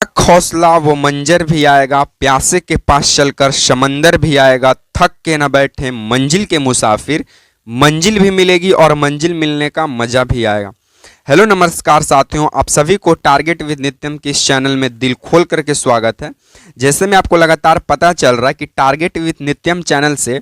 हौसला वो मंजर भी आएगा, प्यासे के पास चलकर समंदर भी आएगा, थक के न बैठे मंजिल के मुसाफिर, मंजिल भी मिलेगी और मंजिल मिलने का मजा भी आएगा। हेलो नमस्कार साथियों, आप सभी को टारगेट विद नित्यम के इस चैनल में दिल खोल करके स्वागत है। जैसे में आपको लगातार पता चल रहा है कि टारगेट विद नित्यम चैनल से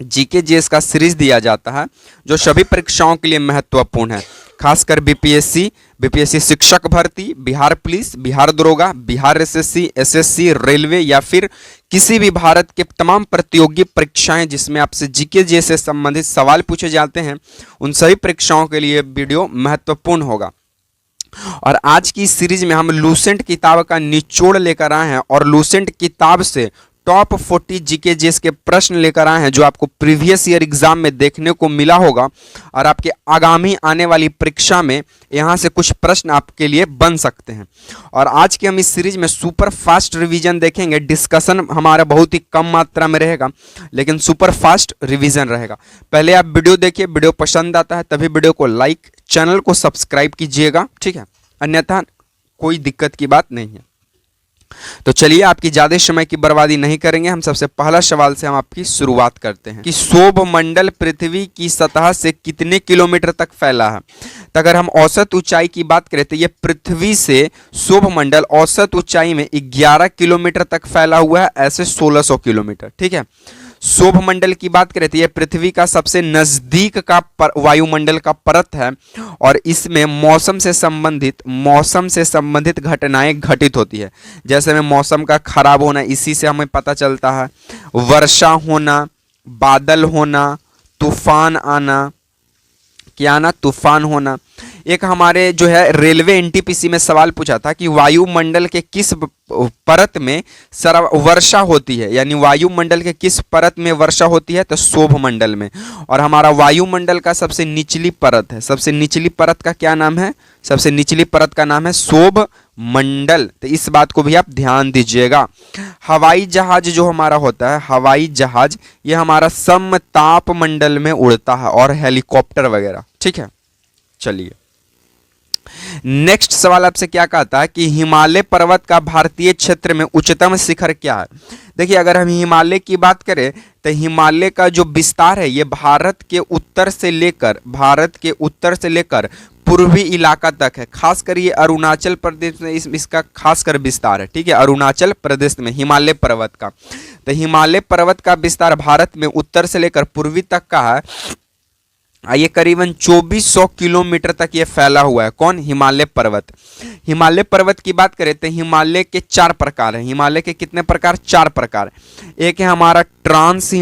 जीके जीएस का सीरीज दिया जाता है जो सभी परीक्षाओं के लिए महत्वपूर्ण है, खासकर बीपीएससी शिक्षक भर्ती, बिहार पुलिस, बिहार दरोगा, बिहार एसएससी, रेलवे या फिर किसी भी भारत के तमाम प्रतियोगी परीक्षाएं जिसमें आपसे जीके जीएस से संबंधित सवाल पूछे जाते हैं, उन सभी परीक्षाओं के लिए वीडियो महत्वपूर्ण होगा। और आज की इस सीरीज में हम लूसेंट किताब का निचोड़ लेकर आए हैं और लूसेंट किताब से टॉप 40 जीके जीएस के प्रश्न लेकर आए हैं जो आपको प्रीवियस ईयर एग्जाम में देखने को मिला होगा और आपके आगामी आने वाली परीक्षा में यहां से कुछ प्रश्न आपके लिए बन सकते हैं। और आज के हम इस सीरीज में सुपर फास्ट रिवीजन देखेंगे। डिस्कशन हमारा बहुत ही कम मात्रा में रहेगा लेकिन सुपर फास्ट रिवीजन रहेगा। पहले आप वीडियो देखिए, वीडियो पसंद आता है तभी वीडियो को लाइक, चैनल को सब्सक्राइब कीजिएगा, ठीक है, अन्यथा कोई दिक्कत की बात नहीं है। तो चलिए आपकी ज्यादा समय की बर्बादी नहीं करेंगे, हम सबसे पहला सवाल से हम आपकी शुरुआत करते हैं कि सौर मंडल पृथ्वी की सतह से कितने किलोमीटर तक फैला है। तो अगर हम औसत ऊंचाई की बात करें तो ये पृथ्वी से सौर मंडल औसत ऊंचाई में 11 किलोमीटर तक फैला हुआ है, ऐसे 1600 किलोमीटर, ठीक है। सौरमंडल की बात करें तो यह पृथ्वी का सबसे नजदीक का वायुमंडल का परत है और इसमें मौसम से संबंधित घटनाएं घटित होती है। जैसे में मौसम का खराब होना, इसी से हमें पता चलता है, वर्षा होना, बादल होना, तूफान आना, क्या आना, तूफान होना। एक हमारे जो है रेलवे एनटीपीसी में सवाल पूछा था कि वायुमंडल के किस परत में वर्षा होती है, यानी वायुमंडल के किस परत में वर्षा होती है, तो सौरमंडल में। और हमारा वायुमंडल का सबसे निचली परत है, सबसे निचली परत का क्या नाम है, सबसे निचली परत का नाम है सौरमंडल। तो इस बात को भी आप ध्यान दीजिएगा। हवाई जहाज जो हमारा होता है, हवाई जहाज, ये हमारा समताप मंडल में उड़ता है और हेलीकॉप्टर वगैरह, ठीक है। चलिए नेक्स्ट सवाल आपसे क्या कहता है कि हिमालय पर्वत का भारतीय क्षेत्र में उच्चतम शिखर क्या है। देखिए अगर हम हिमालय की बात करें तो हिमालय का जो विस्तार है ये भारत के उत्तर से लेकर पूर्वी इलाका तक है, खासकर ये अरुणाचल प्रदेश में इसका खासकर विस्तार है, ठीक है। अरुणाचल प्रदेश में हिमालय पर्वत का, तो हिमालय पर्वत का विस्तार भारत में उत्तर से लेकर पूर्वी तक का है। ये करीबन 2400 किलोमीटर तक ये फैला हुआ है। कौन? हिमालय पर्वत। हिमालय पर्वत की बात करें तो हिमालय के 4 प्रकार हैं। हिमालय के कितने प्रकार? 4 प्रकार। एक है हमारा ट्रांस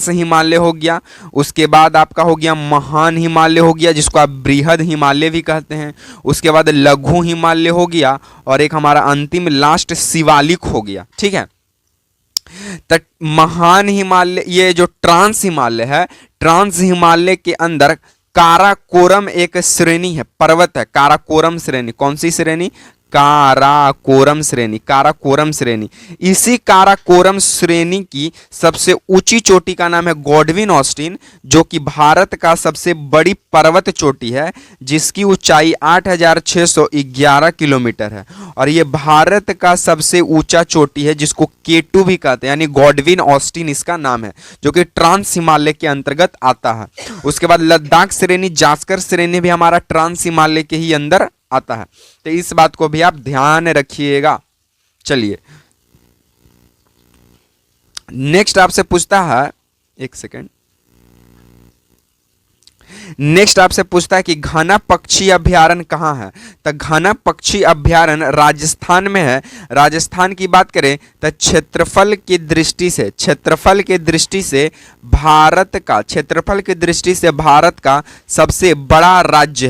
हिमालय हो गया, उसके बाद आपका हो गया महान हिमालय हो गया जिसको आप बृहद हिमालय भी कहते हैं, उसके बाद लघु हिमालय हो गया और एक हमारा अंतिम लास्ट शिवालिक हो गया, ठीक है। तो महान हिमालय, ये जो ट्रांस हिमालय है, ट्रांस हिमालय के अंदर काराकोरम एक श्रेणी है, पर्वत है, काराकोरम श्रेणी। कौन सी श्रेणी? काराकोरम श्रेणी। इसी काराकोरम श्रेणी की सबसे ऊंची चोटी का नाम है गॉडविन ऑस्टिन, जो कि भारत का सबसे बड़ी पर्वत चोटी है जिसकी ऊंचाई 8611 किलोमीटर है। और ये भारत का सबसे ऊंचा चोटी है जिसको K2 भी कहते हैं, यानी गॉडविन ऑस्टिन इसका नाम है, जो कि ट्रांस हिमालय के अंतर्गत आता है। उसके बाद लद्दाख श्रेणी, जास्कर श्रेणी भी हमारा ट्रांस हिमालय के ही अंदर आता है, तो इस बात को भी आप ध्यान रखिएगा। चलिए नेक्स्ट आपसे पूछता है, एक सेकेंड, नेक्स्ट आपसे पूछता है कि घना पक्षी अभ्यारण्य कहाँ है। तो घना पक्षी अभ्यारण्य राजस्थान में है। राजस्थान की बात करें तो क्षेत्रफल की दृष्टि से भारत का सबसे बड़ा राज्य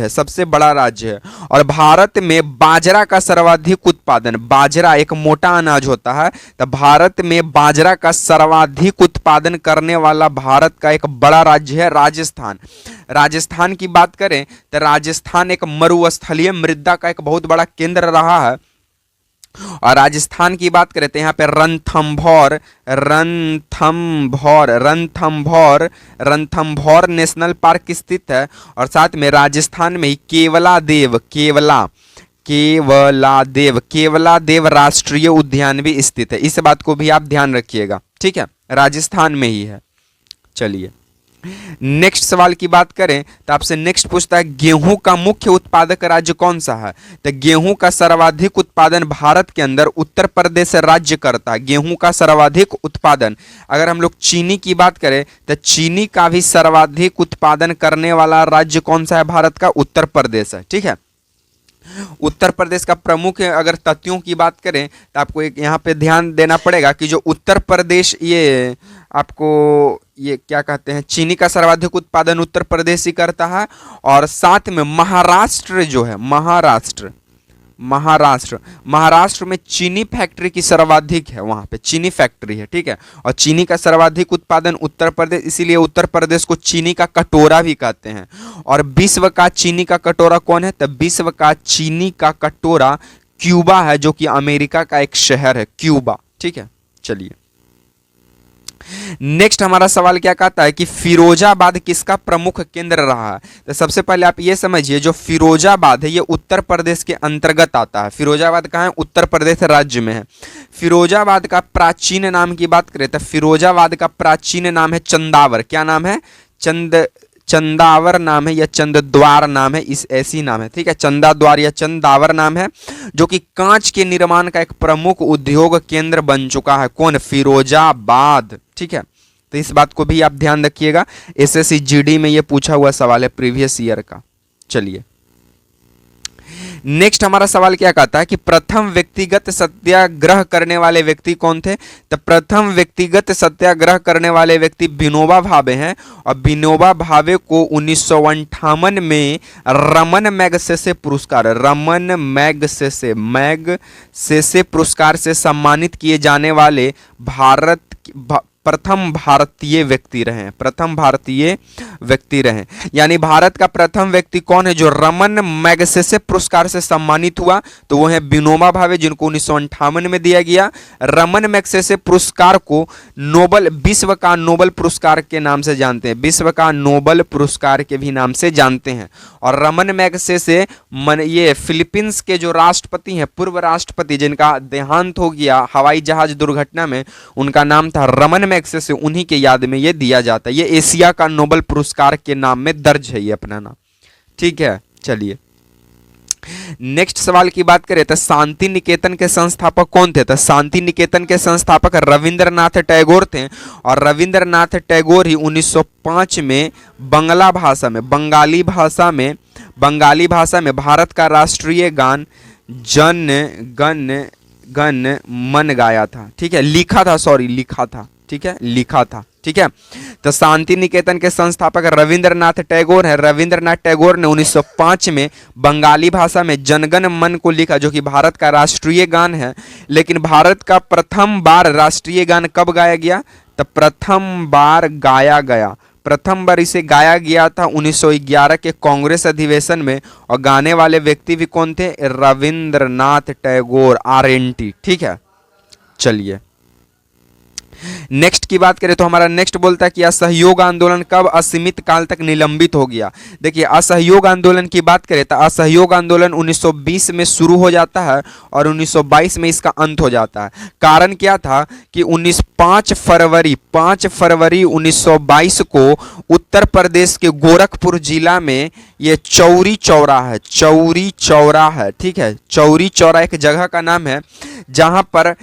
है। और भारत में बाजरा का सर्वाधिक उत्पादन, बाजरा एक मोटा अनाज होता है, तो भारत में बाजरा का सर्वाधिक उत्पादन करने वाला भारत का एक बड़ा राज्य है राजस्थान। राजस्थान की बात करें तो राजस्थान एक मरुस्थलीय मृदा का एक बहुत बड़ा केंद्र रहा है। और राजस्थान की बात करें तो यहाँ पे रणथंभौर नेशनल पार्क स्थित है। और साथ में राजस्थान में ही केवलादेव, केवलादेव राष्ट्रीय उद्यान भी स्थित है। इस बात को भी आप ध्यान रखिएगा, ठीक है, राजस्थान में ही है। चलिए नेक्स्ट सवाल की बात करें तो आपसे नेक्स्ट पूछता है गेहूं का मुख्य उत्पादक राज्य कौन सा है। तो गेहूं का सर्वाधिक उत्पादन भारत के अंदर उत्तर प्रदेश राज्य करता है। गेहूं का सर्वाधिक उत्पादन, अगर हम लोग चीनी की बात करें तो चीनी का भी सर्वाधिक उत्पादन करने वाला राज्य कौन सा है भारत का, उत्तर प्रदेश है, ठीक है। उत्तर प्रदेश का प्रमुख अगर तथ्यों की बात करें तो आपको एक यहाँ पे ध्यान देना पड़ेगा कि जो उत्तर प्रदेश ये आपको ये क्या कहते हैं, चीनी का सर्वाधिक उत्पादन उत्तर प्रदेश ही करता है। और साथ में महाराष्ट्र जो है, महाराष्ट्र में चीनी फैक्ट्री की सर्वाधिक है, वहां पे चीनी फैक्ट्री है, ठीक है। और चीनी का सर्वाधिक उत्पादन उत्तर प्रदेश, इसीलिए उत्तर प्रदेश को चीनी का कटोरा भी कहते हैं। और विश्व का चीनी का कटोरा कौन है, तो विश्व का चीनी का कटोरा क्यूबा है, जो कि अमेरिका का एक शहर है, क्यूबा, ठीक है। चलिए नेक्स्ट हमारा सवाल क्या कहता है कि फिरोजाबाद किसका प्रमुख केंद्र रहा है। तो सबसे पहले आप ये समझिए जो फिरोजाबाद है ये उत्तर प्रदेश के अंतर्गत आता है। फिरोजाबाद कहाँ है, उत्तर प्रदेश राज्य में है। फिरोजाबाद का प्राचीन नाम की बात करें तो फिरोजाबाद का प्राचीन नाम है चंदावर। क्या नाम है, चंदावर नाम है या चंद्वार नाम है, इस ऐसी नाम है, ठीक है। चंदाद्वार या चंदावर नाम है, जो कि कांच के निर्माण का एक प्रमुख उद्योग केंद्र बन चुका है। कौन, फिरोजाबाद, ठीक है। तो इस बात को भी आप ध्यान रखिएगा, एसएससी जीडी में ये पूछा हुआ सवाल है प्रीवियस ईयर का। चलिए नेक्स्ट हमारा सवाल क्या कहता है कि प्रथम व्यक्तिगत सत्याग्रह करने वाले व्यक्ति कौन थे। तो प्रथम व्यक्तिगत सत्याग्रह करने वाले व्यक्ति विनोबा भावे हैं। और विनोबा भावे को 1958 में रमन मैगसेसे पुरस्कार से सम्मानित किए जाने वाले प्रथम भारतीय व्यक्ति रहे। यानी भारत का प्रथम व्यक्ति कौन है जो रमन मैगसेसे पुरस्कार से सम्मानित हुआ, तो वो है विनोबा भावे, जिनको 1958 में दिया गया। रमन मैगसेसे पुरस्कार को विश्व का नोबल पुरस्कार के नाम से जानते हैं, विश्व का नोबल पुरस्कार के भी नाम से जानते हैं। और रमन मैगसेसे ये फिलीपींस के जो राष्ट्रपति हैं, पूर्व राष्ट्रपति जिनका देहांत हो गया हवाई जहाज दुर्घटना में, उनका नाम था रमन मैगसेसे, उन्हीं के याद में ये दिया जाता है। ये एशिया का नोबल पुरस्कार के नाम में दर्ज है ये अपना नाम, ठीक है। चलिए नेक्स्ट सवाल की बात करें तो शांति निकेतन के संस्थापक कौन थे। तो शांति निकेतन के संस्थापक रविंद्रनाथ टैगोर थे। और रविंद्रनाथ टैगोर ही 1905 में बंगाली भाषा में भारत का राष्ट्रीय गान जन गण मन गाया था, ठीक है, लिखा था, ठीक है। तो शांति निकेतन के संस्थापक रविंद्रनाथ टैगोर है। रविंद्रनाथ टैगोर ने 1905 में बंगाली भाषा में जनगण मन को लिखा, जो कि भारत का राष्ट्रीय गान है। लेकिन भारत का प्रथम बार राष्ट्रीय गान कब गाया गया, तो प्रथम बार इसे गाया गया था 1911 के कांग्रेस अधिवेशन में। और गाने वाले व्यक्ति भी कौन थे, रविंद्रनाथ टैगोर, RNT, ठीक है। चलिए नेक्स्ट की बात करें तो हमारा नेक्स्ट बोलता है कि असहयोग आंदोलन कब असीमित काल तक निलंबित हो गया। देखिए असहयोग आंदोलन की बात करें तो असहयोग आंदोलन 1920 में शुरू हो जाता है और 1922 में इसका अंत हो जाता है। कारण क्या था कि 5 फरवरी 1922 को उत्तर प्रदेश के गोरखपुर जिला में ये चौरी चौरा है, ठीक है। चौरी चौरा एक जगह का नाम है जहां पर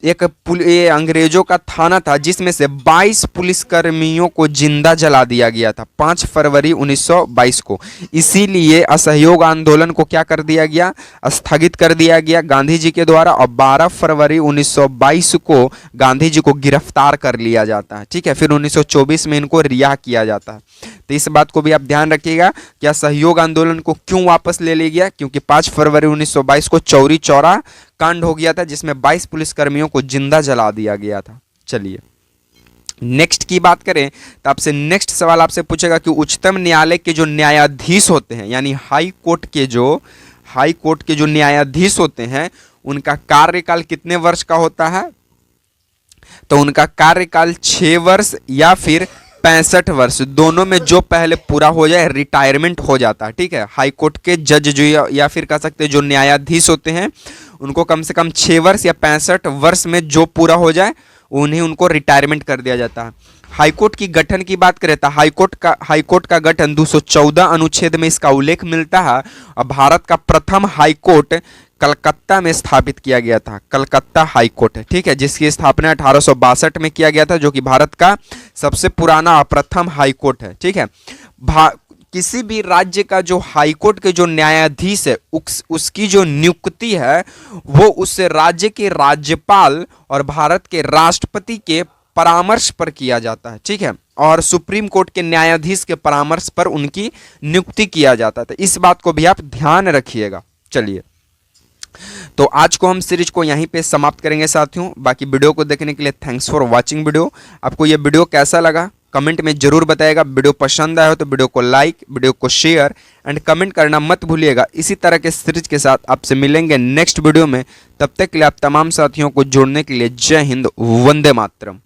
ये अंग्रेजों का थाना था, जिसमें से 22 पुलिसकर्मियों को जिंदा जला दिया गया था 5 फरवरी 1922 को। इसीलिए असहयोग आंदोलन को क्या कर दिया गया, स्थगित कर दिया गया गांधी जी के द्वारा। और 12 फरवरी 1922 को गांधी जी को गिरफ्तार कर लिया जाता है, ठीक है। फिर 1924 में इनको रिहा किया जाता है। तो इस बात को भी आप ध्यान रखिएगा कि असहयोग आंदोलन को क्यों वापस ले लिया गया, क्योंकि 5 फरवरी 1922 को चौरी चौरा कांड हो गया था, जिसमें 22 पुलिसकर्मियों को जिंदा जला दिया गया था। चलिए नेक्स्ट की बात करें तो आपसे नेक्स्ट सवाल आपसे पूछेगा कि उच्चतम न्यायालय के जो न्यायाधीश होते हैं, यानी हाई कोर्ट के जो न्यायाधीश होते हैं, उनका कार्यकाल कितने वर्ष का होता है। तो उनका कार्यकाल 6 वर्ष या फिर 65 वर्ष, दोनों में जो पहले पूरा हो जाए रिटायरमेंट हो जाता है। ठीक है, हाई कोर्ट के जज जो या फिर कह सकते हैं जो न्यायाधीश होते हैं उनको कम से कम 6 वर्ष या 65 वर्ष में जो पूरा हो जाए उनको रिटायरमेंट कर दिया जाता है। हाईकोर्ट की गठन की बात करें तो हाईकोर्ट का गठन 214 अनुच्छेद में इसका उल्लेख मिलता है और भारत का प्रथम हाईकोर्ट कलकत्ता में स्थापित किया गया था। कलकत्ता हाईकोर्ट है, ठीक है, जिसकी स्थापना 1862 में किया गया था, जो कि भारत का सबसे पुराना और प्रथम हाईकोर्ट है। ठीक है, किसी भी राज्य का जो हाईकोर्ट के जो न्यायाधीश है उसकी जो नियुक्ति है वो उस राज्य के राज्यपाल और भारत के राष्ट्रपति के परामर्श पर किया जाता है। ठीक है, और सुप्रीम कोर्ट के न्यायाधीश के परामर्श पर उनकी नियुक्ति किया जाता था। इस बात को भी आप ध्यान रखिएगा। चलिए, तो आज को हम सीरीज को यहीं पे समाप्त करेंगे साथियों। बाकी वीडियो को देखने के लिए थैंक्स फॉर वाचिंग वीडियो। आपको ये वीडियो कैसा लगा कमेंट में जरूर बताइएगा। वीडियो पसंद आया हो तो वीडियो को लाइक, वीडियो को शेयर एंड कमेंट करना मत भूलिएगा। इसी तरह के सीरीज के साथ आपसे मिलेंगे नेक्स्ट वीडियो में। तब तक के लिए आप तमाम साथियों को जोड़ने के लिए जय हिंद, वंदे मातरम।